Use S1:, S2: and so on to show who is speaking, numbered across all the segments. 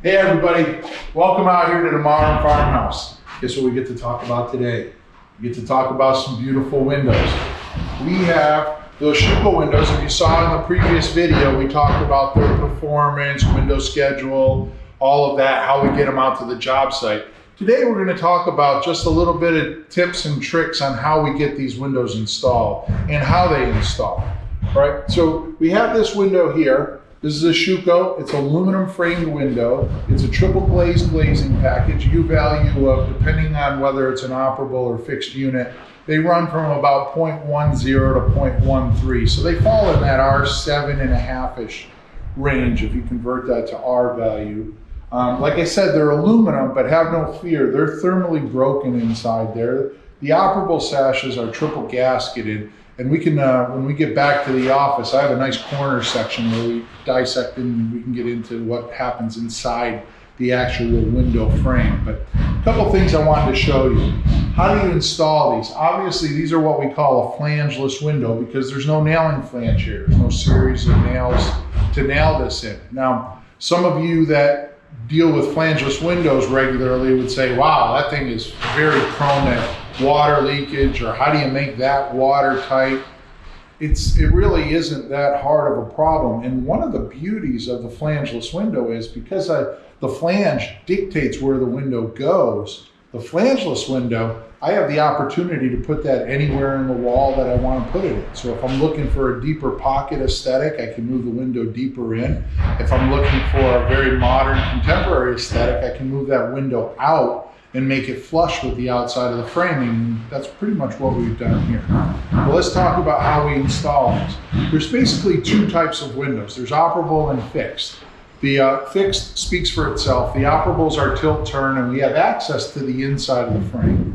S1: Hey everybody, welcome out here to the Modern Farmhouse. Guess what we get to talk about today? We get to talk about some beautiful windows. We have those Schuko windows. If you saw in the previous video, we talked about their performance, window schedule, all of that, how we get them out to the job site. Today we're going to talk about just a little bit of tips and tricks on how we get these windows installed and how they install. All right, so we have this window here. This is a Schuko. It's aluminum framed window. It's a triple glazed glazing package. U-value of, depending on whether it's an operable or fixed unit, they run from about 0.10 to 0.13. So they fall in that R7.5-ish range if you convert that to R value. Like I said, they're aluminum, but have no fear. They're thermally broken inside there. The operable sashes are triple gasketed. And we can, when we get back to the office, I have a nice corner section where we dissect and we can get into what happens inside the actual window frame. But a couple things I wanted to show you. How do you install these? Obviously, these are what we call a flangeless window because there's no nailing flange here. There's no series of nails to nail this in. Now, some of you that deal with flangeless windows regularly would say, wow, that thing is very prone to water leakage, or how do you make that watertight? It really isn't that hard of a problem. And one of the beauties of the flangeless window is because the flange dictates where the window goes, the flangeless window, I have the opportunity to put that anywhere in the wall that I want to put it in. So if I'm looking for a deeper pocket aesthetic, I can move the window deeper in. If I'm looking for a very modern contemporary aesthetic, I can move that window out and make it flush with the outside of the framing. That's pretty much what we've done here. Well, let's talk about how we install these. There's basically two types of windows. There's operable and fixed. The fixed speaks for itself. The operables are tilt-turn, and we have access to the inside of the frame.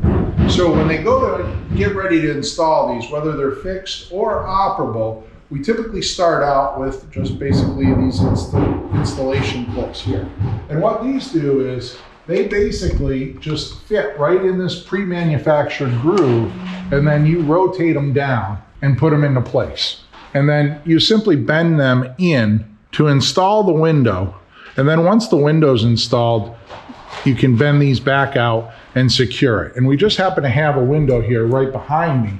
S1: So when they go to get ready to install these, whether they're fixed or operable, we typically start out with just basically these installation clips here. And what these do is they basically just fit right in this pre-manufactured groove, and then you rotate them down and put them into place. And then you simply bend them in to install the window. And then once the window's installed, you can bend these back out and secure it. And we just happen to have a window here right behind me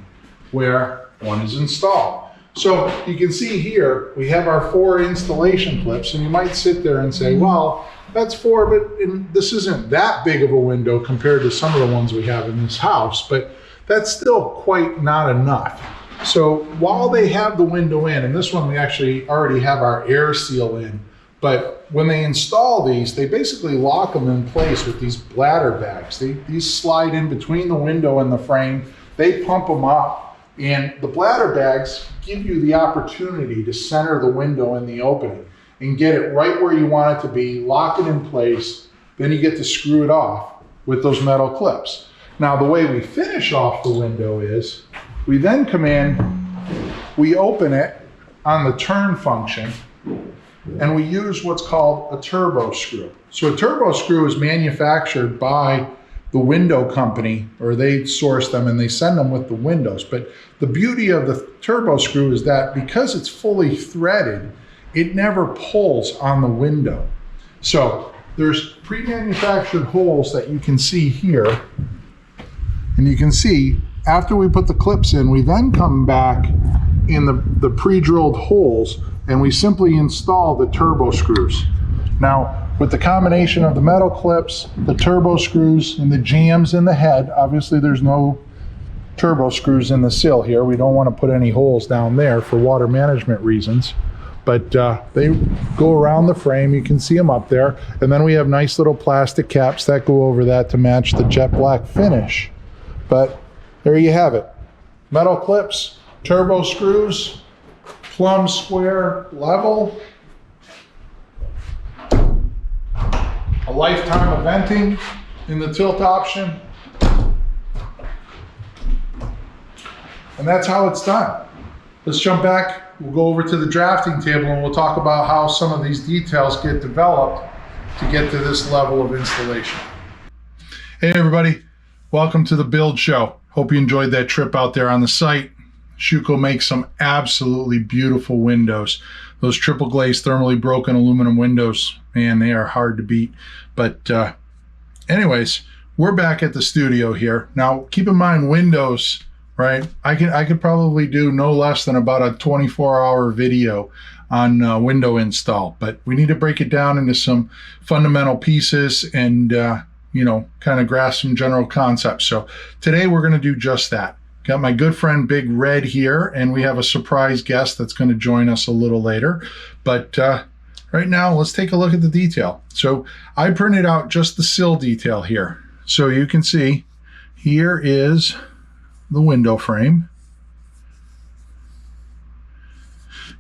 S1: where one is installed. So you can see here, we have our 4 installation clips, and you might sit there and say, well, that's 4, but this isn't that big of a window compared to some of the ones we have in this house, but that's still quite not enough. So while they have the window in, and this one we actually already have our air seal in, but when they install these, they basically lock them in place with these bladder bags. These slide in between the window and the frame. They pump them up, and the bladder bags give you the opportunity to center the window in the opening and get it right where you want it to be, lock it in place, then you get to screw it off with those metal clips. Now the way we finish off the window is, we then come in, we open it on the turn function, and we use what's called a turbo screw. So a turbo screw is manufactured by the window company, or they source them and they send them with the windows. But the beauty of the turbo screw is that because it's fully threaded, it never pulls on the window. So there's pre-manufactured holes that you can see here. And you can see after we put the clips in, we then come back in the pre-drilled holes and we simply install the turbo screws. Now, with the combination of the metal clips, the turbo screws, and the jams in the head, obviously there's no turbo screws in the sill here. We don't want to put any holes down there for water management reasons. But they go around the frame, you can see them up there, and then we have nice little plastic caps that go over that to match the jet black finish. But there you have it. Metal clips, turbo screws, plumb square level, a lifetime of venting in the tilt option, and that's how it's done. Let's jump back. We'll go over to the drafting table and we'll talk about how some of these details get developed to get to this level of installation. Hey everybody, welcome to the Build Show. Hope you enjoyed that trip out there on the site. Schuko makes some absolutely beautiful windows. those triple glazed thermally broken aluminum windows, man, they are hard to beat. But anyways, we're back at the studio here. Now, keep in mind, windows, right? I could probably do no less than about a 24-hour video on window install, but we need to break it down into some fundamental pieces and you know, kind of grasp some general concepts. So today we're going to do just that. Got my good friend Big Red here, and we have a surprise guest that's going to join us a little later. But right now, let's take a look at the detail. So I printed out just the sill detail here. So you can see here is the window frame.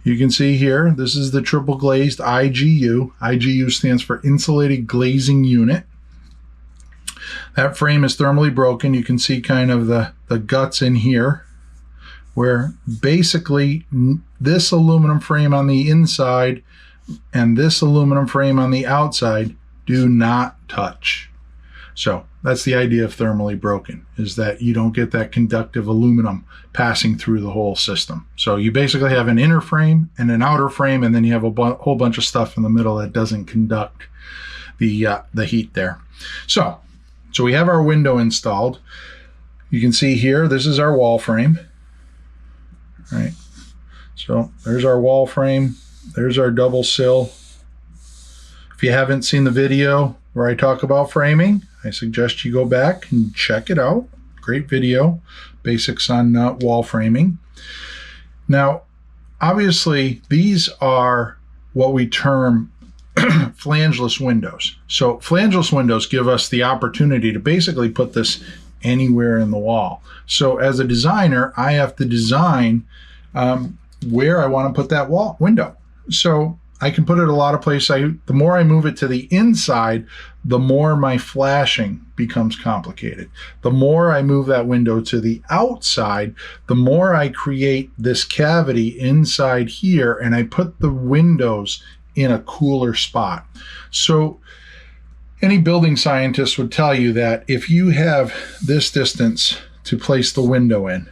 S1: You can see here, this is the triple glazed IGU. IGU stands for insulated glazing unit. That frame is thermally broken. You can see kind of the guts in here, where basically this aluminum frame on the inside and this aluminum frame on the outside do not touch. So that's the idea of thermally broken, is that you don't get that conductive aluminum passing through the whole system. So you basically have an inner frame and an outer frame, and then you have a whole bunch of stuff in the middle that doesn't conduct the heat there. So we have our window installed. You can see here, this is our wall frame. All right. So there's our wall frame. There's our double sill. If you haven't seen the video where I talk about framing, I suggest you go back and check it out. Great video, basics on wall framing. Now, obviously, these are what we term flangeless windows. So flangeless windows give us the opportunity to basically put this anywhere in the wall. So as a designer, I have to design where I want to put that window. So I can put it a lot of places. The more I move it to the inside, the more my flashing becomes complicated. The more I move that window to the outside, the more I create this cavity inside here, and I put the windows in a cooler spot. So any building scientist would tell you that if you have this distance to place the window in,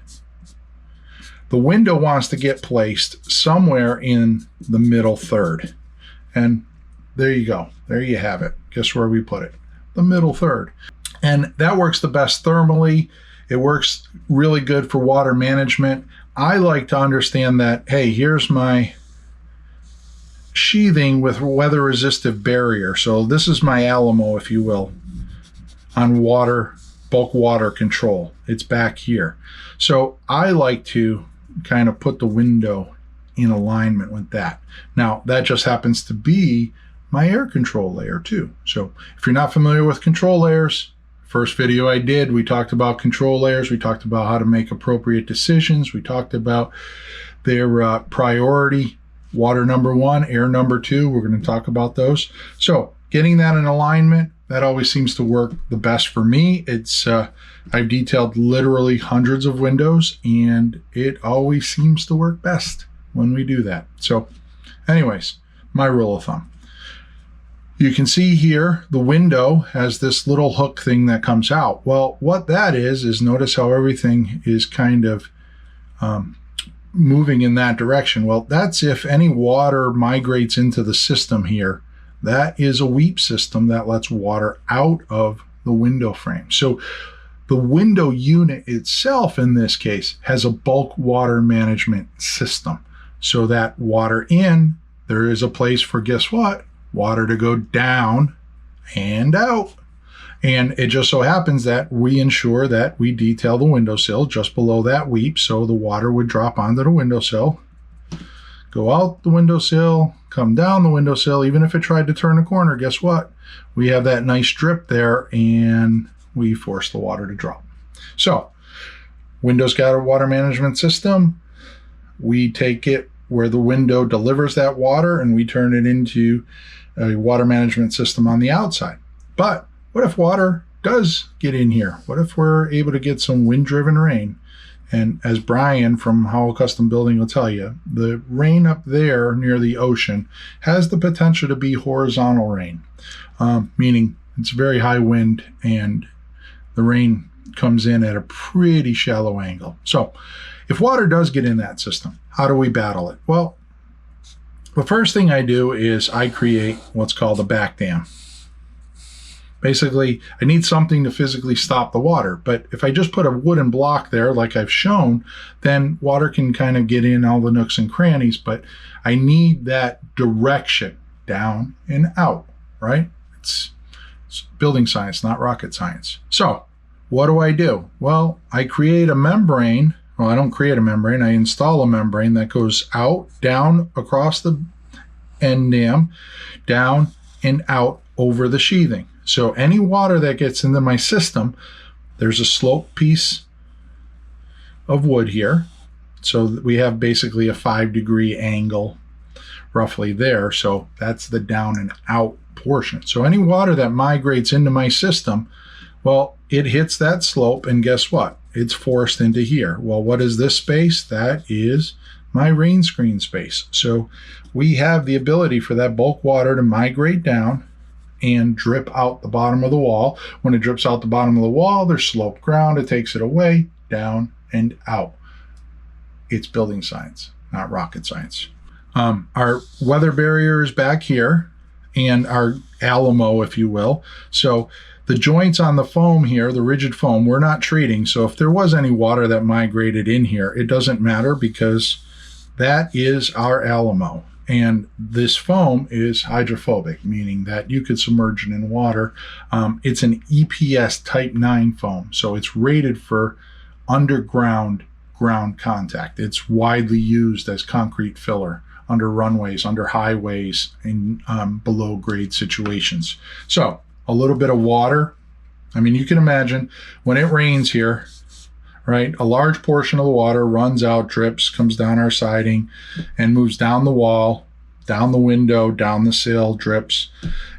S1: the window wants to get placed somewhere in the middle third. And there you go. There you have it. Guess where we put it? The middle third. And that works the best thermally. It works really good for water management. I like to understand that, hey, here's my sheathing with weather resistive barrier. So this is my Alamo, if you will, on water, bulk water control. It's back here. So I like to kind of put the window in alignment with that. Now, that just happens to be my air control layer too. So if you're not familiar with control layers, first video I did, we talked about control layers. We talked about how to make appropriate decisions. We talked about their priority, water number one, air number two. We're going to talk about those. So getting that in alignment, that always seems to work the best for me. It's I've detailed literally hundreds of windows, and it always seems to work best when we do that. So anyways, my rule of thumb. You can see here the window has this little hook thing that comes out. Well, what that is notice how everything is kind of moving in that direction. Well, that's if any water migrates into the system here. That is a weep system that lets water out of the window frame. So the window unit itself, in this case, has a bulk water management system. So that water in, there is a place for, guess what? Water to go down and out. And it just so happens that we ensure that we detail the windowsill just below that weep, so the water would drop onto the windowsill, go out the windowsill, come down the windowsill. Even if it tried to turn a corner, guess what? We have that nice drip there, and we force the water to drop. So Windows got a water management system. We take it where the window delivers that water, and we turn it into a water management system on the outside. But what if water does get in here? What if we're able to get some wind-driven rain? And as Brian from Howell Custom Building will tell you, the rain up there near the ocean has the potential to be horizontal rain, meaning it's very high wind and the rain comes in at a pretty shallow angle. So if water does get in that system, how do we battle it? Well, The first thing I do is I create what's called a back dam. Basically, I need something to physically stop the water, but if I just put a wooden block there like I've shown, then water can kind of get in all the nooks and crannies, but I need that direction, down and out, right? It's building science, not rocket science. So what do? Well, I create a membrane. Well, I don't create a membrane, I install a membrane that goes out, down, across the end dam, down and out over the sheathing. So any water that gets into my system, there's a slope piece of wood here. So we have basically a 5-degree angle roughly there. So that's the down and out portion. So any water that migrates into my system, well, it hits that slope, and guess what? It's forced into here. Well, what is this space? That is my rain screen space. So we have the ability for that bulk water to migrate down and drip out the bottom of the wall. When it drips out the bottom of the wall, there's sloped ground. It takes it away, down and out. It's building science, not rocket science. Our weather barrier is back here, and our Alamo, if you will. So the joints on the foam here, the rigid foam, we're not treating. So if there was any water that migrated in here, it doesn't matter because that is our Alamo. And this foam is hydrophobic, meaning that you could submerge it in water. It's an EPS type 9 foam, so it's rated for underground ground contact. It's widely used as concrete filler under runways, under highways, in below grade situations. So a little bit of water. I mean, you can imagine when it rains here, right? A large portion of the water runs out, drips, comes down our siding, and moves down the wall, down the window, down the sill, drips,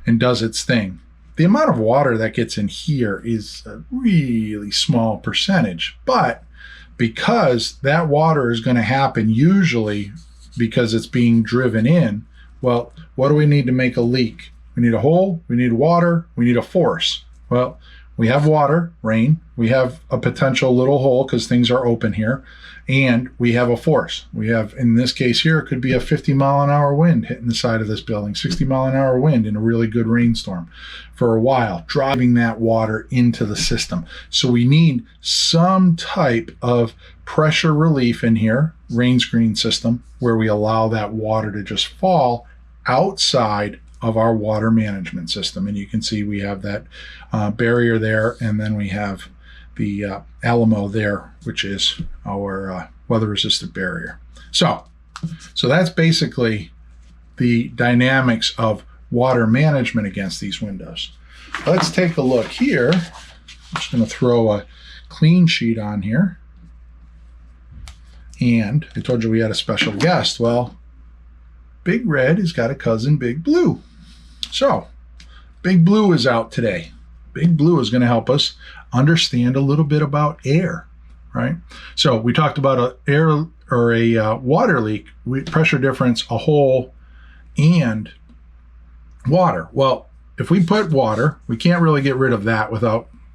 S1: and does its thing. The amount of water that gets in here is a really small percentage, but because that water is going to happen usually because it's being driven in, well, what do we need to make a leak? We need a hole, we need water, we need a force. Well, we have water, rain, we have a potential little hole because things are open here, and we have a force. We have, in this case here, it could be a 50-mile-an-hour wind hitting the side of this building, 60-mile-an-hour wind in a really good rainstorm for a while, driving that water into the system. So we need some type of pressure relief in here, rain screen system, where we allow that water to just fall outside of our water management system. And you can see we have that barrier there, and then we have the Alamo there, which is our weather resistant barrier. So that's basically the dynamics of water management against these windows. Let's take a look here. I'm just going to throw a clean sheet on here. And I told you we had a special guest. Well, Big Red has got a cousin, Big Blue. So Big Blue is out today. Big Blue is going to help us understand a little bit about air, right? So we talked about an air or a water leak, pressure difference, a hole, and water. Well, if we put water, we can't really get rid of that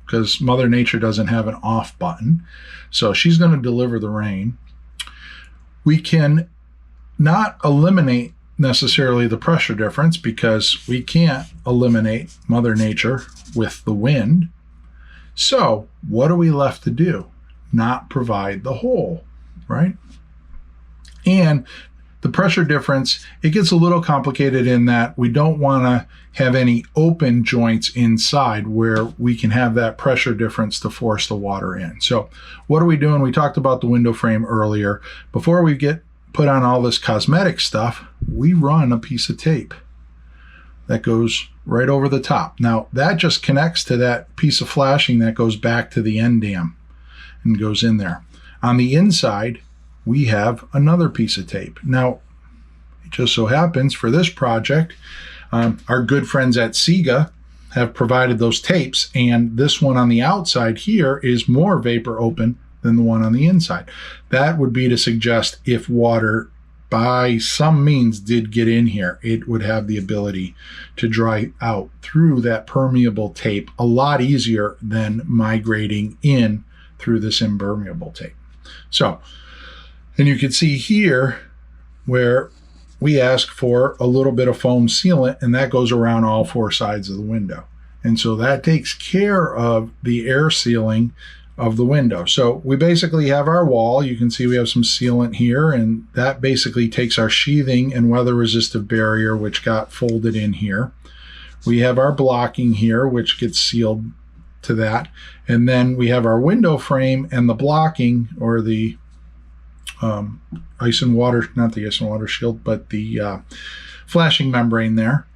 S1: because Mother Nature doesn't have an off button. So she's going to deliver the rain. We can not eliminate necessarily the pressure difference because we can't eliminate Mother Nature with the wind. So what are we left to do? Not provide the hole, right? And the pressure difference, it gets a little complicated in that we don't want to have any open joints inside where we can have that pressure difference to force the water in. So what are we doing? We talked about the window frame earlier. Before we get put on all this cosmetic stuff, we run a piece of tape that goes right over the top. Now that just connects to that piece of flashing that goes back to the end dam and goes in there. On the inside, we have another piece of tape. Now, it just so happens for this project, our good friends at Sega have provided those tapes, and this one on the outside here is more vapor open than the one on the inside. That would be to suggest if water by some means did get in here, it would have the ability to dry out through that permeable tape a lot easier than migrating in through this impermeable tape. So, and you can see here where we ask for a little bit of foam sealant, and that goes around all four sides of the window. And so that takes care of the air sealing of the window. So we basically have our wall. You can see we have some sealant here, and that basically takes our sheathing and weather resistive barrier, which got folded in here. We have our blocking here, which gets sealed to that. And then we have our window frame and the blocking, or the ice and water, not the ice and water shield, but the flashing membrane there.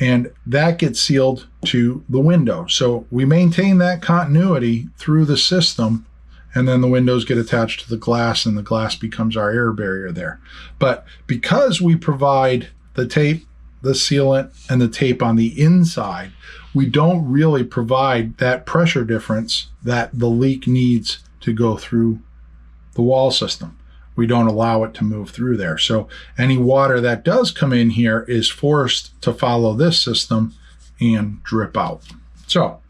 S1: And that gets sealed to the window. So we maintain that continuity through the system, and then the windows get attached to the glass, and the glass becomes our air barrier there. But because we provide the tape, the sealant, and the tape on the inside, we don't really provide that pressure difference that the leak needs to go through the wall system. We don't allow it to move through there. So any water that does come in here is forced to follow this system and drip out. So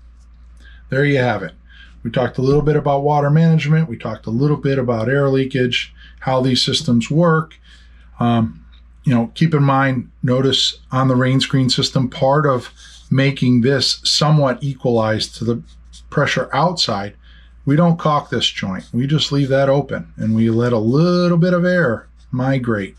S1: there you have it. We talked a little bit about water management. We talked a little bit about air leakage, how these systems work. Keep in mind, notice on the rain screen system, part of making this somewhat equalized to the pressure outside, we don't caulk this joint. We just leave that open, and we let a little bit of air migrate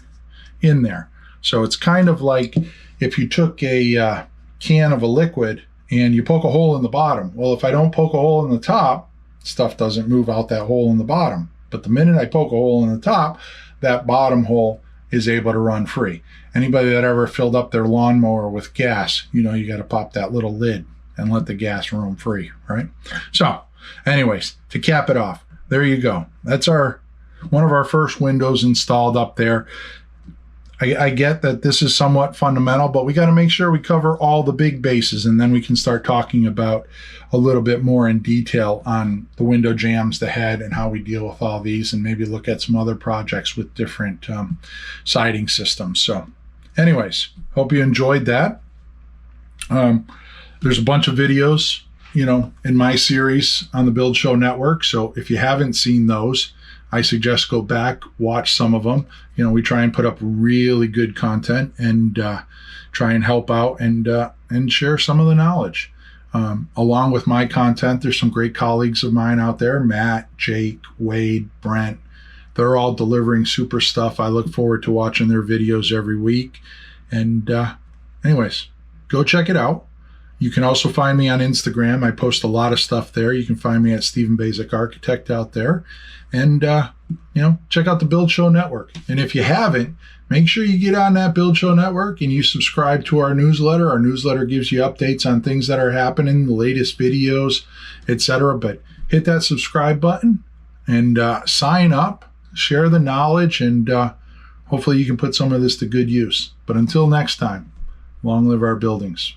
S1: in there. So it's kind of like if you took a can of a liquid and you poke a hole in the bottom. Well, if I don't poke a hole in the top, stuff doesn't move out that hole in the bottom. But the minute I poke a hole in the top, that bottom hole is able to run free. Anybody that ever filled up their lawnmower with gas, you got to pop that little lid and let the gas roam free, right? So anyways, to cap it off, there you go. That's one of our first windows installed up there. I get that this is somewhat fundamental, but we got to make sure we cover all the big bases, and then we can start talking about a little bit more in detail on the window jambs, the head, and how we deal with all these, and maybe look at some other projects with different siding systems. So anyways, hope you enjoyed that. There's a bunch of videos, in my series on the Build Show Network. So if you haven't seen those, I suggest go back, watch some of them. We try and put up really good content and try and help out and share some of the knowledge. Along with my content, there's some great colleagues of mine out there, Matt, Jake, Wade, Brent. They're all delivering super stuff. I look forward to watching their videos every week. And anyways, go check it out. You can also find me on Instagram. I post a lot of stuff there. You can find me at Stephen Basic Architect out there. And, check out the Build Show Network. And if you haven't, make sure you get on that Build Show Network and you subscribe to our newsletter. Our newsletter gives you updates on things that are happening, the latest videos, etc. But hit that subscribe button and sign up, share the knowledge, and hopefully you can put some of this to good use. But until next time, long live our buildings.